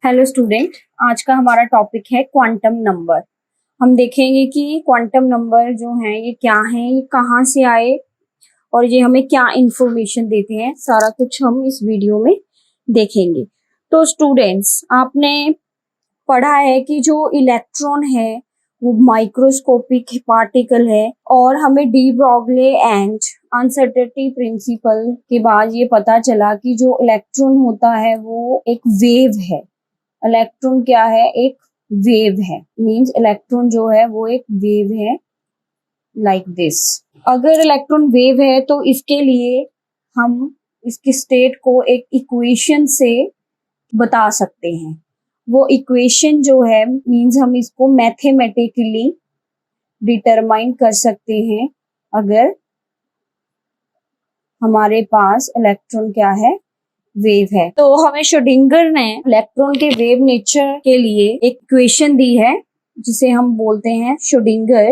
Hello student, आज का हमारा टॉपिक है क्वांटम नंबर। हम देखेंगे कि क्वांटम नंबर जो हैं ये क्या हैं, ये कहाँ से आए और ये हमें क्या इंफॉर्मेशन देते हैं, सारा कुछ हम इस वीडियो में देखेंगे। तो स्टूडेंट्स, आपने पढ़ा है कि जो इलेक्ट्रॉन है वो माइक्रोस्कोपिक पार्टिकल है और हमें de Broglie and uncertainty principle के बाद ये पता चला कि जो इलेक्ट्रॉन होता है वो एक वेव है। इलेक्ट्रॉन क्या है? एक वेव है। मींस इलेक्ट्रॉन जो है वो एक वेव है, लाइक दिस। अगर इलेक्ट्रॉन वेव है तो इसके लिए हम इसकी स्टेट को एक इक्वेशन से बता सकते हैं। वो इक्वेशन जो है मींस हम इसको मैथमेटिकली डिटरमाइन कर सकते हैं अगर हमारे पास इलेक्ट्रॉन क्या है, वेव है। तो हमें श्रोडिंगर ने इलेक्ट्रॉन के वेव नेचर के लिए एक इक्वेशन दी है जिसे हम बोलते हैं Schrodinger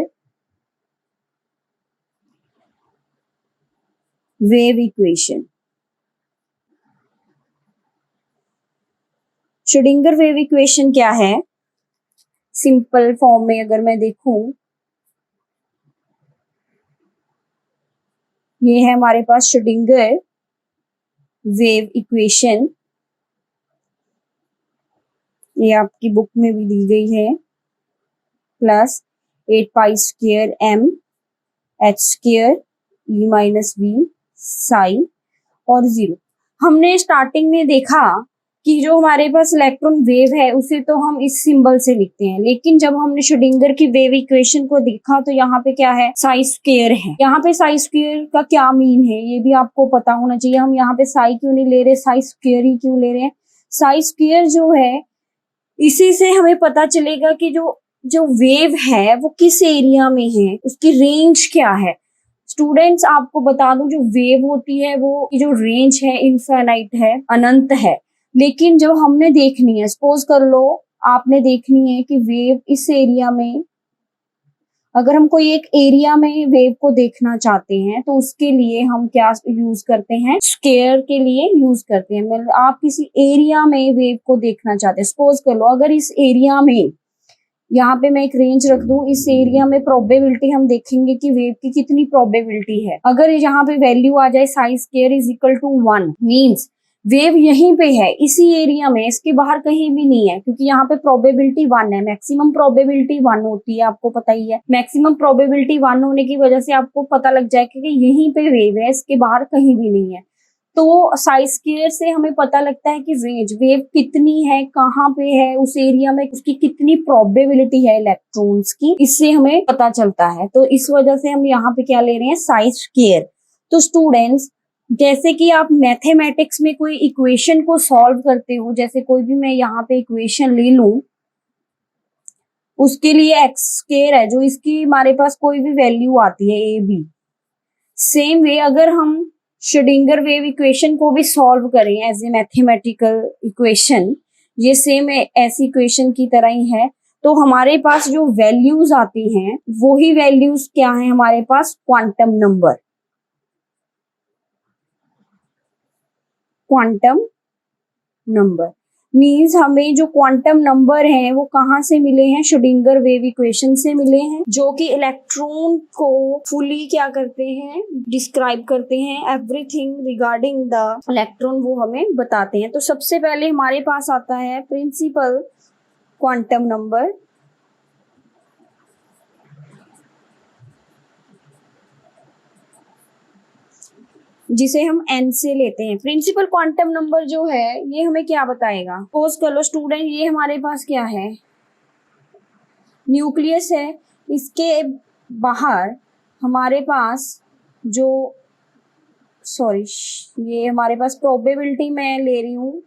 wave equation. Schrodinger wave equation क्या है? सिंपल फॉर्म में अगर मैं देखूं, ये है हमारे पास श्रोडिंगर वेव इक्वेशन। ये आपकी बुक में भी दी गई है, plus 8 pi square m h square e minus v Sai और 0। हमने स्टार्टिंग में देखा कि जो हमारे पास इलेक्ट्रॉन वेव है उसे तो हम इस सिंबल से लिखते हैं, लेकिन जब हमने श्रोडिंगर की वेव इक्वेशन को देखा तो यहाँ पे क्या है, साई स्क्वायर है। यहाँ पे साई स्क्वायर का क्या मीन है ये भी आपको पता होना चाहिए। हम यहाँ पे साई क्यों नहीं ले रहे, साई स्क्वायर ही क्यों ले रहे हैं? साई स्क्वायर जो है इसी से हमें पता चलेगा कि जो जो वेव है वो किस एरिया में है, उसकी रेंज क्या है। स्टूडेंट्स, आपको बता दूं, जो वेव होती है वो जो रेंज है इनफाइनाइट है, अनंत है। लेकिन जो हमने देखनी है, सपोज कर लो आपने देखनी है कि वेव इस एरिया में, अगर हम कोई एक एरिया में वेव को देखना चाहते हैं तो उसके लिए हम क्या यूज करते हैं, स्क्वायर के लिए यूज करते हैं। मतलब आप किसी एरिया में वेव को देखना चाहते हैं, सपोज कर लो अगर इस एरिया में, यहाँ पे मैं एक रेंज रख दूं, इस एरिया में प्रोबेबिलिटी हम देखेंगे कि वेव की कितनी प्रोबेबिलिटी है। अगर यहाँ पे वैल्यू आ जाए psi square is equal to 1, means wave यहीं पे है इसी एरिया में, इसके बाहर कहीं भी नहीं है, क्योंकि यहाँ पे प्रोबेबिलिटी 1 है। मैक्सिमम प्रोबेबिलिटी 1 होती है, आपको पता ही है। मैक्सिमम प्रोबेबिलिटी 1 होने की वजह से आपको पता लग जाएगा कि यहीं पे वेव है, इसके बाहर कहीं भी नहीं है। तो साई स्क्वायर से हमें पता लगता है कि रेंज वेव कितनी है, कहाँ पे है, उस एरिया में उसकी कितनी प्रोबेबिलिटी है इलेक्ट्रॉन्स की, इससे हमें पता चलता है। तो इस वजह से हम यहाँ पे क्या ले रहे हैं, साई स्क्वायर। तो स्टूडेंट्स, जैसे कि आप मैथमेटिक्स में कोई इक्वेशन को सॉल्व करते हो, जैसे कोई भी मैं यहाँ पे इक्वेशन ले लूं, उसके लिए एक्स स्क्वायर है, जो इसकी हमारे पास कोई भी वैल्यू आती है ए बी। सेम वे अगर हम श्रोडिंगर वेव इक्वेशन को भी सॉल्व करें एज ए मैथमेटिकल इक्वेशन, ये सेम ऐसी इक्वेशन की तरह ही है, तो हमारे पास जो वैल्यूज आती हैं वो ही वैल्यूज क्या है हमारे पास, quantum number. Quantum number means हमें जो क्वांटम नंबर हैं वो कहाँ से मिले हैं, श्रोडिंगर वेव इक्वेशन से मिले हैं, जो कि इलेक्ट्रॉन को फुली क्या करते हैं, डिस्क्राइब करते हैं। एवरीथिंग रिगार्डिंग द इलेक्ट्रॉन वो हमें बताते हैं। तो सबसे पहले हमारे पास आता है प्रिंसिपल क्वांटम नंबर, जिसे हम n से लेते हैं। प्रिंसिपल क्वांटम नंबर जो है ये हमें क्या बताएगा, सपोज कर लो स्टूडेंट, ये हमारे पास क्या है, न्यूक्लियस है। इसके बाहर हमारे पास जो, सॉरी, ये हमारे पास प्रोबेबिलिटी मैं ले रही हूँ।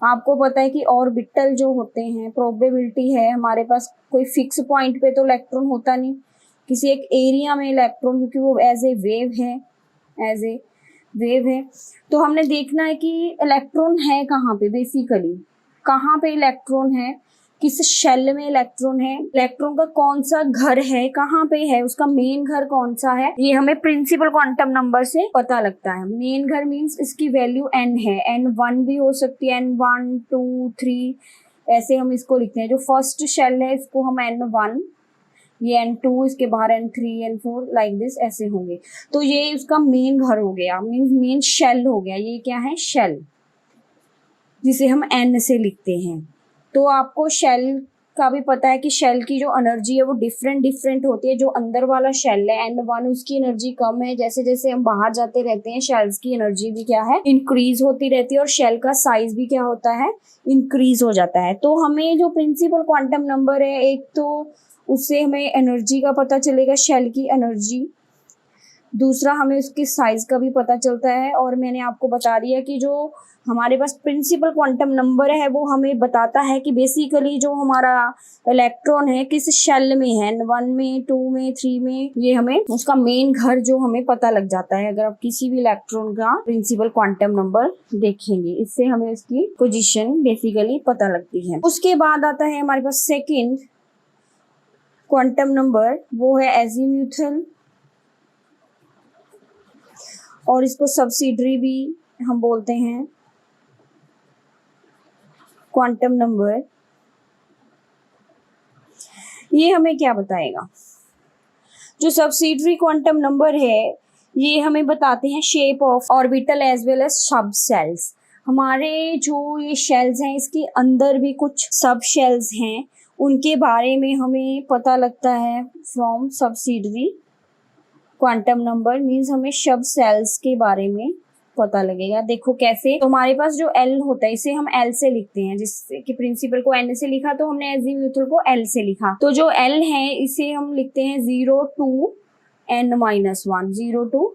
आपको पता है कि ऑर्बिटल जो होते हैं, प्रोबेबिलिटी है हमारे पास, कोई फिक्स पॉइंट पे तो इलेक्ट्रॉन होता नहीं, किसी एक एरिया में इलेक्ट्रॉन, क्योंकि वो एज ए वेव है, एज ए वेव है। तो हमने देखना है कि इलेक्ट्रॉन है कहाँ पे, बेसिकली कहाँ पे इलेक्ट्रॉन है। किस शेल में इलेक्ट्रॉन है, इलेक्ट्रॉन का कौन सा घर है, कहाँ पे है, उसका मेन घर कौन सा है, ये हमें प्रिंसिपल क्वांटम नंबर से पता लगता है। मेन घर मीन्स इसकी वैल्यू n है, n1 भी हो सकती है, n1 2 3 ऐसे हम इसको लिखते हैं। जो फर्स्ट शेल है इसको हम n1, ये n2, इसके बाहर n3 n4 लाइक दिस ऐसे होंगे। तो ये उसका मेन घर हो गया, मीन्स मेन शेल हो गया। ये क्या है, शेल, जिसे हम n से लिखते हैं। तो आपको शेल का भी पता है कि शेल की जो एनर्जी है वो डिफरेंट होती है। जो अंदर वाला शेल है n1, उसकी एनर्जी कम है। जैसे जैसे हम बाहर जाते रहते हैं शेल्स की एनर्जी भी क्या है, इंक्रीज होती रहती है, और शेल का साइज भी क्या होता है, इंक्रीज हो जाता है। तो हमें जो प्रिंसिपल क्वांटम नंबर है, एक तो उससे हमें एनर्जी का पता चलेगा, शेल की एनर्जी, दूसरा हमें उसके साइज का भी पता चलता है। और मैंने आपको बता दिया कि जो हमारे पास प्रिंसिपल क्वांटम नंबर है वो हमें बताता है कि बेसिकली जो हमारा इलेक्ट्रॉन है किस शेल में है, 1 में 2 में 3 में, ये हमें उसका मेन घर जो हमें पता लग जाता है अगर आप किसी भी इलेक्ट्रॉन का प्रिंसिपल क्वांटम नंबर देखेंगे। इससे हमें उसकी पोजीशन बेसिकली पता लगती है। उसके बाद आता है हमारे पास सेकेंड क्वांटम नंबर, वो है एजीम्यूथल, और इसको सब्सिडरी भी हम बोलते हैं क्वांटम नंबर। ये हमें क्या बताएगा, जो सब्सिडरी क्वांटम नंबर है ये हमें बताते हैं shape of orbital as well as sub shells. हमारे जो ये शेल्स हैं इसके अंदर भी कुछ सब शेल्स हैं, उनके बारे में हमें पता लगता है from subsidiary quantum number. Means हमें सब शेल्स के बारे में पता लगेगा। देखो कैसे, तो हमारे पास जो L होता है इसे हम L से लिखते हैं, जिससे कि प्रिंसिपल को N से लिखा तो हमने एजीम्यूथल को L से लिखा। तो जो L है इसे हम लिखते हैं 0 to n-1, 0 to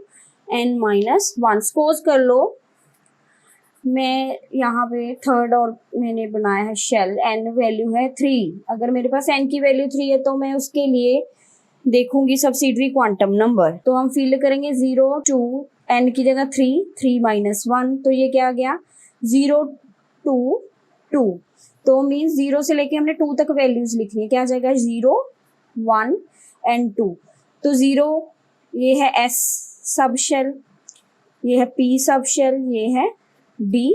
n-1। Suppose कर लो मैं यहाँ पे थर्ड और मैंने बनाया है शेल, n वैल्यू है 3। अगर मेरे पास n की वैल्यू 3 है तो मैं उसके लिए देखूंगी सब्सिडरी क्वांटम नंबर। तो हम फील करेंगे 0 to n की जगह 3, 3-1, तो ये क्या आ गया 0 to 2। तो मीन्स 0 से लेके हमने 2 तक वैल्यूज लिखनी है, क्या आ जाएगा 0 1 and 2। तो 0 ये है S सब शेल, ये है P सब शेल, ये है D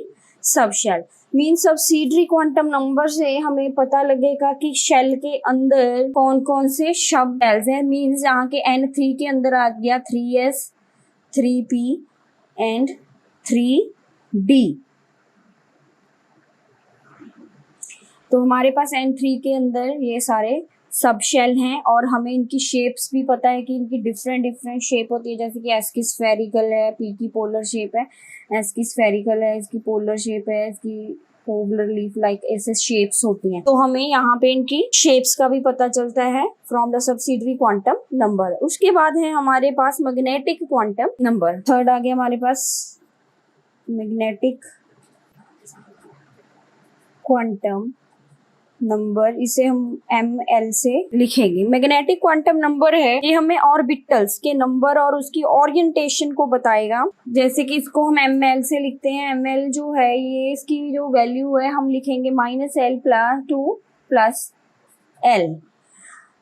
sub shell. Mean subsidiary quantum number से हमें पता लगेगा कि शेल के अंदर कौन कौन से सब शेल्स हैं। मीन्स यहाँ के N3 के अंदर आ गया 3S 3P एंड 3D। तो हमारे पास N3 के अंदर ये सारे सब शेल हैं, और हमें इनकी शेप्स भी पता है कि इनकी डिफरेंट शेप होती है। जैसे कि S की स्फेरिकल है, P की पोलर शेप है, S की स्फेरिकल है, इसकी पोलर शेप है, इसकी पोलर लीफ लाइक ऐसे शेप्स होती हैं। तो हमें यहाँ पे इनकी शेप्स का भी पता चलता है from the subsidiary quantum number. उसके बाद है हमारे पास मैग्नेटिक क्वांटम नंबर। थर्ड आ गया हमारे पास मैग्नेटिक क्वांटम नंबर, इसे हम ML से लिखेंगे। मैग्नेटिक क्वांटम नंबर है ये हमें ऑर्बिटल्स के नंबर और उसकी ओरिएंटेशन को बताएगा। जैसे कि इसको हम ML से लिखते हैं। ML जो है ये इसकी जो वैल्यू है हम लिखेंगे -L+2 + L।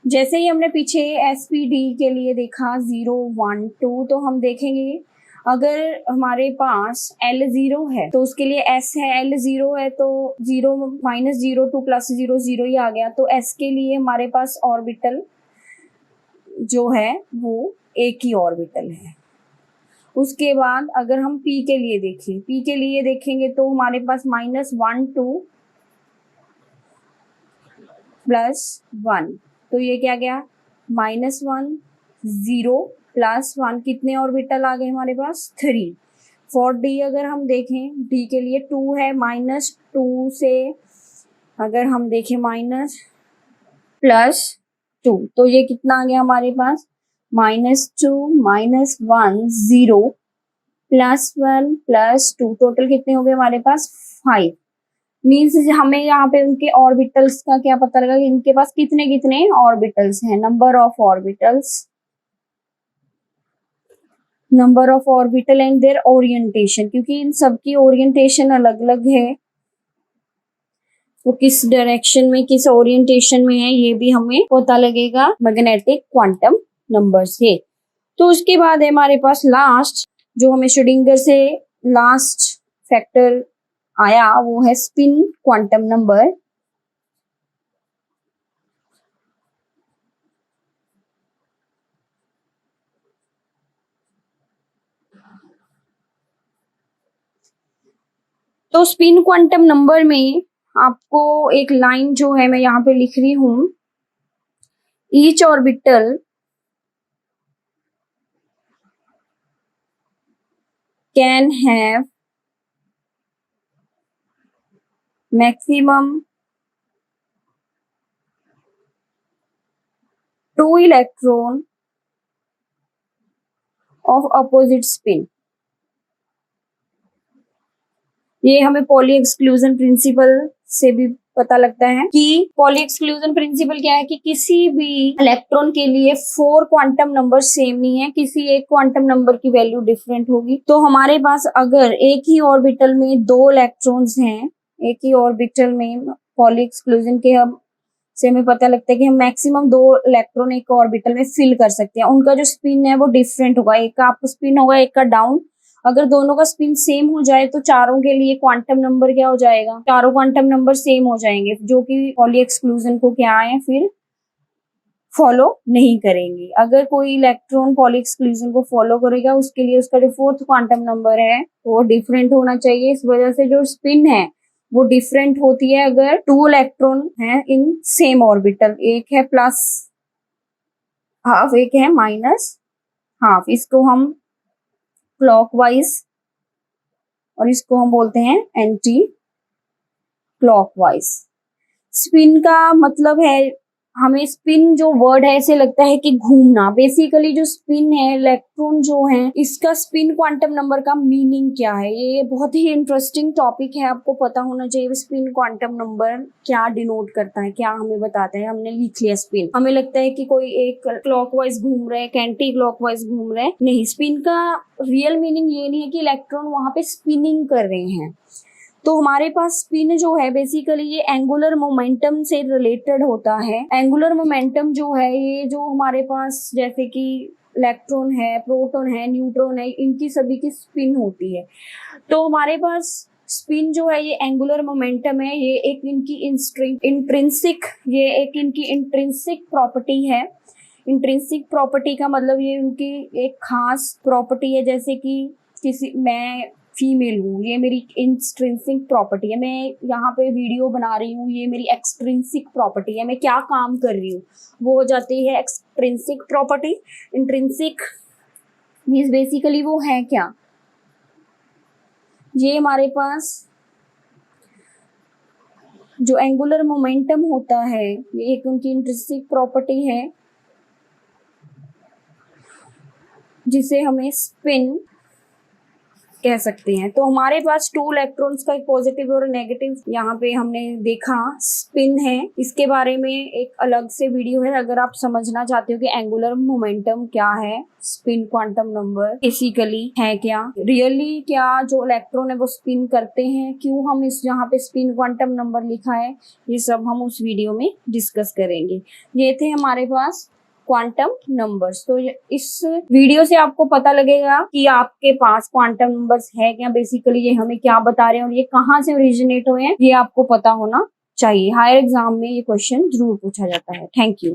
जैसे ही हमने पीछे SPD के लिए देखा 0 1 2, तो हम देखेंगे अगर हमारे पास L0 है तो उसके लिए S है, L0 है तो 0 -0 2 + 0 0 ही आ गया। तो S के लिए हमारे पास ऑर्बिटल जो है वो एक ही ऑर्बिटल है। उसके बाद अगर हम P के लिए देखें, P के लिए देखेंगे तो हमारे पास -1 2 + 1, तो ये क्या गया -1 0 +1, कितने ऑर्बिटल आ गए हमारे पास 3। फॉर D अगर हम देखें, D के लिए 2 है, -2 से अगर हम देखें +2, तो ये कितना आ गया हमारे पास -2 -1 0 +1 +2, टोटल कितने हो गए हमारे पास 5। मीन्स हमें यहाँ पे उनके ऑर्बिटल्स का क्या पता लगा कि इनके पास कितने कितने ऑर्बिटल्स हैं, number of orbital and their orientation, क्योंकि इन सब की ओरिएंटेशन अलग अलग है। वो किस डायरेक्शन में, किस ओरिएंटेशन में है, ये भी हमें पता लगेगा मैग्नेटिक क्वांटम नंबर से। तो उसके बाद है हमारे पास लास्ट, जो हमें श्रोडिंगर से लास्ट फैक्टर आया, वो है स्पिन क्वांटम नंबर। तो स्पिन क्वांटम नंबर में आपको एक लाइन जो है मैं यहाँ पे लिख रही हूं, each orbital can have maximum 2 electron of opposite spin. ये हमें पॉली एक्सक्लूजन प्रिंसिपल से भी पता लगता है कि पॉली एक्सक्लूजन प्रिंसिपल क्या है कि किसी भी इलेक्ट्रॉन के लिए 4 क्वांटम नंबर सेम नहीं है, किसी एक क्वांटम नंबर की वैल्यू डिफरेंट होगी। तो हमारे पास अगर एक ही ऑर्बिटल में 2 इलेक्ट्रॉन्स हैं, एक ही ऑर्बिटल में, पॉली एक्सक्लूजन के हम से हमें पता लगता है कि हम मैक्सिमम 2 इलेक्ट्रॉन एक ऑर्बिटल में फिल कर सकते हैं। उनका जो स्पिन है वो डिफरेंट होगा, एक का अप स्पिन होगा, एक का डाउन। अगर दोनों का स्पिन सेम हो जाए तो चारों के लिए क्वांटम नंबर क्या हो जाएगा, चारों क्वांटम नंबर सेम हो जाएंगे, जो कि पॉली एक्सक्लूजन को क्या है फिर फॉलो नहीं करेंगे। अगर कोई इलेक्ट्रॉन पॉली एक्सक्लूजन को फॉलो करेगा, उसके लिए उसका जो 4th क्वांटम नंबर है वो डिफरेंट होना चाहिए। इस वजह से जो स्पिन है वो डिफरेंट होती है अगर 2 इलेक्ट्रॉन है इन सेम ऑर्बिटल, एक है प्लस हाफ, एक है माइनस हाफ। इसको हम क्लॉकवाइज और इसको हम बोलते हैं एंटी क्लॉकवाइज। स्पिन का मतलब है, हमें स्पिन जो वर्ड है ऐसे लगता है कि घूमना। बेसिकली जो स्पिन है, इलेक्ट्रॉन जो है, इसका स्पिन क्वांटम नंबर का मीनिंग क्या है, ये बहुत ही इंटरेस्टिंग टॉपिक है, आपको पता होना चाहिए। स्पिन क्वांटम नंबर क्या डिनोट करता है, क्या हमें बताता है। हमने लिख लिया स्पिन, हमें लगता है कि कोई एक क्लॉकवाइज घूम रहा है, एक एंटी क्लॉकवाइज घूम रहा है। नहीं, स्पिन का रियल मीनिंग ये नहीं है कि इलेक्ट्रॉन वहां पे स्पिनिंग कर रहे हैं। तो हमारे पास स्पिन जो है बेसिकली ये एंगुलर मोमेंटम से रिलेटेड होता है। एंगुलर मोमेंटम जो है, ये जो हमारे पास जैसे कि इलेक्ट्रॉन है, प्रोटॉन है, न्यूट्रॉन है, इनकी सभी की स्पिन होती है। तो हमारे पास स्पिन जो है ये एंगुलर मोमेंटम है, ये एक इनकी इंट्रिंसिक, ये एक इनकी इंट्रिंसिक प्रॉपर्टी है। इंट्रिंसिक प्रॉपर्टी का मतलब ये उनकी एक खास प्रॉपर्टी है। जैसे कि मैं फीमेल हूँ, ये मेरी इंट्रिंसिक प्रॉपर्टी है। मैं यहाँ पे वीडियो बना रही हूँ, ये मेरी एक्सट्रिंसिक प्रॉपर्टी है। मैं क्या काम कर रही हूँ वो हो जाती है extrinsic property. Intrinsic means basically वो है क्या, ये हमारे पास जो एंगुलर मोमेंटम होता है ये एक उनकी इंट्रिंसिक प्रॉपर्टी है, जिसे हमें स्पिन कह सकते हैं। तो हमारे पास 2 इलेक्ट्रॉन्स का एक पॉजिटिव और नेगेटिव यहाँ पे हमने देखा स्पिन है। इसके बारे में एक अलग से वीडियो है अगर आप समझना चाहते हो कि एंगुलर मोमेंटम क्या है, स्पिन क्वांटम नंबर बेसिकली है क्या, रियली क्या जो इलेक्ट्रॉन है वो स्पिन करते हैं, क्यों हम इस यहाँ पे स्पिन क्वांटम नंबर लिखा है, ये सब हम उस वीडियो में डिस्कस करेंगे। ये थे हमारे पास क्वांटम नंबर्स। तो इस वीडियो से आपको पता लगेगा कि आपके पास क्वांटम नंबर्स है क्या, बेसिकली ये हमें क्या बता रहे हैं और ये कहाँ से ओरिजिनेट हुए हैं, ये आपको पता होना चाहिए। हायर एग्जाम में ये क्वेश्चन जरूर पूछा जाता है। Thank you.